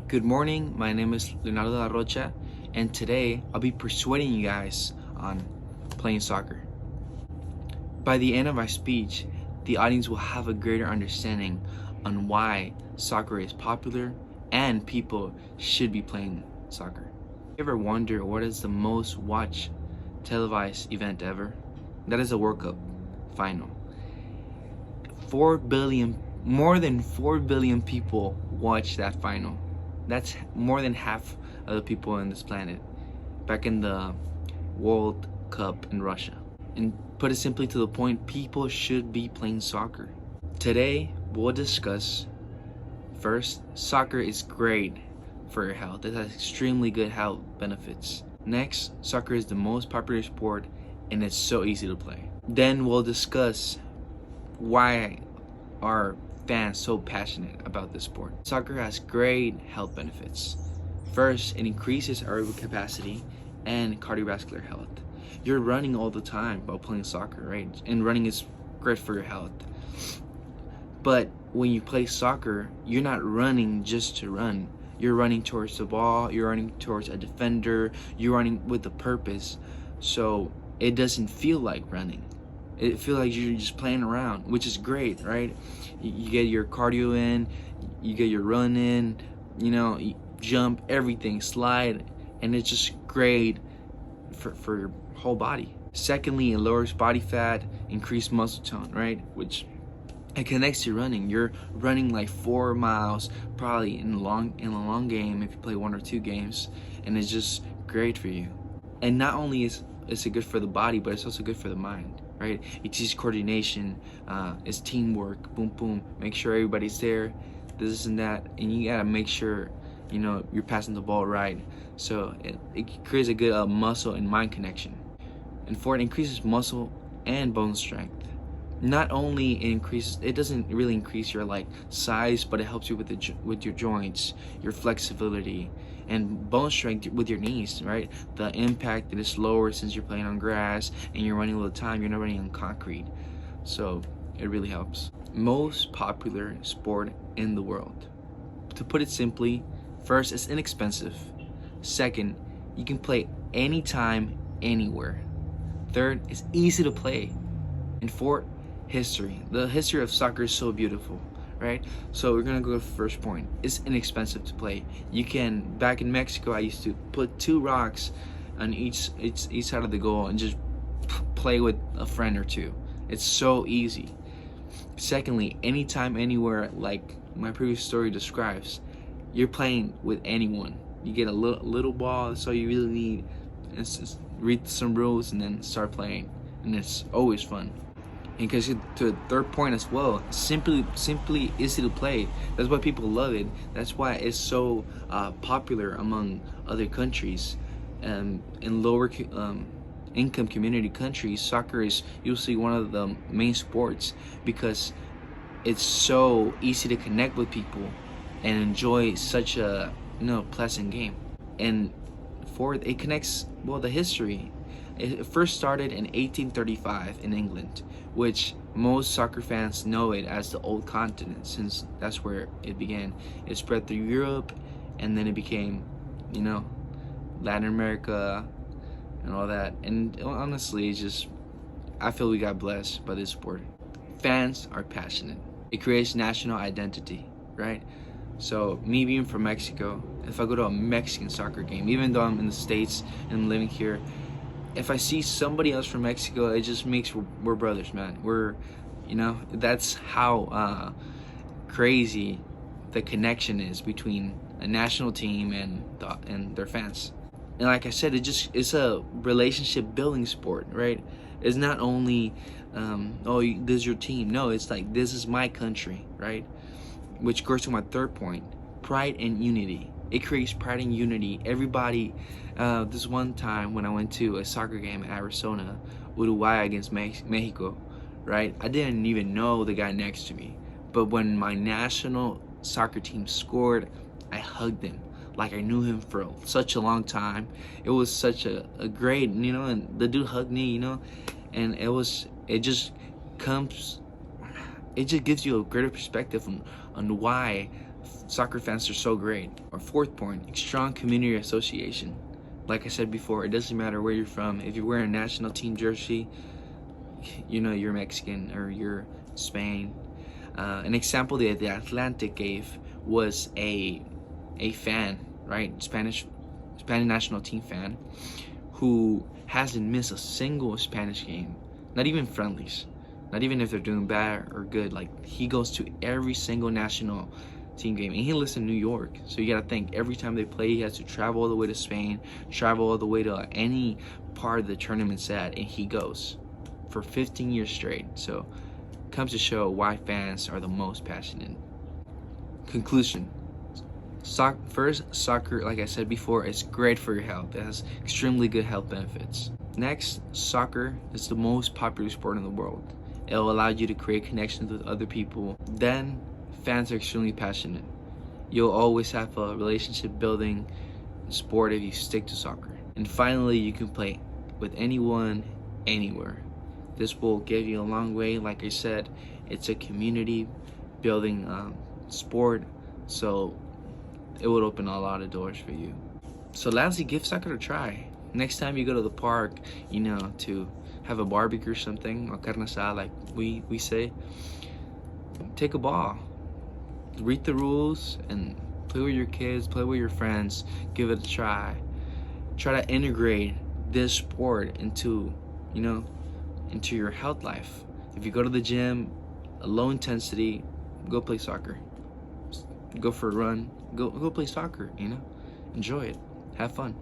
Good morning, my name is Leonardo La Rocha, and today I'll be persuading you guys on playing soccer. By the end of my speech, the audience will have a greater understanding on why soccer is popular and people should be playing soccer. You ever wonder what is the most watched televised event ever? That is a World Cup final. 4 billion, more than 4 billion people watch that final. That's more than half of the people on this planet back in the World Cup in Russia. And put it simply to the point, people should be playing soccer. Today, we'll discuss first, soccer is great for your health. It has extremely good health benefits. Next, soccer is the most popular sport and it's so easy to play. Then we'll discuss why are fans so passionate about this sport. Soccer has great health benefits. First, it increases aerobic capacity and cardiovascular health. You're running all the time while playing soccer, right? And running is great for your health. But when you play soccer, you're not running just to run. You're running towards the ball, you're running towards a defender, you're running with a purpose. So it doesn't feel like running. It feels like you're just playing around, which is great, right? You get your cardio in, you get your run in, you jump, everything, slide, and it's just great for your whole body. Secondly, it lowers body fat, increased muscle tone, right? Which it connects to running. You're running like 4 miles, probably in a long game if you play 1 or 2 games, and it's just great for you. And not only is it good for the body, but it's also good for the mind. Right? It teaches coordination, it's teamwork, boom, boom. Make sure everybody's there, this and that, and you gotta make sure, you're passing the ball right. So it creates a good muscle and mind connection. And fourth, it increases muscle and bone strength. Not only it doesn't really increase your size, but it helps you with your joints, your flexibility, and bone strength with your knees, right? The impact that is lower since you're playing on grass and you're running all the time. You're not running on concrete, so it really helps. Most popular sport in the world. To put it simply, first, it's inexpensive. Second, you can play anytime, anywhere. Third, it's easy to play. And fourth, history. The history of soccer is so beautiful, right? So we're gonna go to the first point. It's inexpensive to play. You can, back in Mexico, I used to put 2 rocks on each side of the goal and just play with a friend or 2. It's so easy. Secondly, anytime, anywhere, like my previous story describes, you're playing with anyone. You get a little ball, that's all you really need. It's just read some rules and then start playing, and it's always fun. And because to the third point as well, simply easy to play. That's why people love it. That's why it's so popular among other countries. In lower income community countries, soccer is usually one of the main sports because it's so easy to connect with people and enjoy such a pleasant game. And fourth, it connects the history. It first started in 1835 in England, which most soccer fans know it as the old continent, since that's where it began. It spread through Europe, and then it became, Latin America and all that. And honestly, I feel we got blessed by this sport. Fans are passionate. It creates national identity, right? So me being from Mexico, if I go to a Mexican soccer game, even though I'm in the States and I'm living here, if I see somebody else from Mexico, it just makes we're brothers, man. That's how crazy the connection is between a national team and their fans. And like I said, it's a relationship building sport, right? It's not only this is your team. No, it's like, this is my country, right? Which goes to my third point, pride and unity. It creates pride and unity. Everybody, this one time when I went to a soccer game in Arizona, Uruguay against Mexico, right? I didn't even know the guy next to me. But when my national soccer team scored, I hugged him like I knew him for such a long time. It was such a great, and the dude hugged me, and it just gives you a greater perspective on why soccer fans are so great. Our fourth point, strong community association. Like I said before, it doesn't matter where you're from. If you're wearing a national team jersey, you know you're Mexican or you're Spain. An example that the Atlantic gave was a fan, right? Spanish national team fan who hasn't missed a single Spanish game, not even friendlies, not even if they're doing bad or good. Like, he goes to every single national team game, and he lives in New York, so you gotta think every time they play he has to travel all the way to Spain, travel all the way to any part of the tournament's at, and he goes for 15 years straight. So comes to show why fans are the most passionate. Conclusion. Soccer, like I said before, is great for your health. It has extremely good health benefits. Next, soccer is the most popular sport in the world. It will allow you to create connections with other people. Then, fans are extremely passionate. You'll always have a relationship building sport if you stick to soccer. And finally, you can play with anyone, anywhere. This will get you a long way. Like I said, it's a community building sport, so it would open a lot of doors for you. So lastly, give soccer a try. Next time you go to the park, you know, to have a barbecue or something, or carne asada, like we say, take a ball, read the rules, and play with your kids, play with your friends, give it a try. Try to integrate this sport into, you know, into your health life. If you go to the gym, a low intensity, go play soccer. Go for a run, go play soccer, you know, enjoy it, have fun.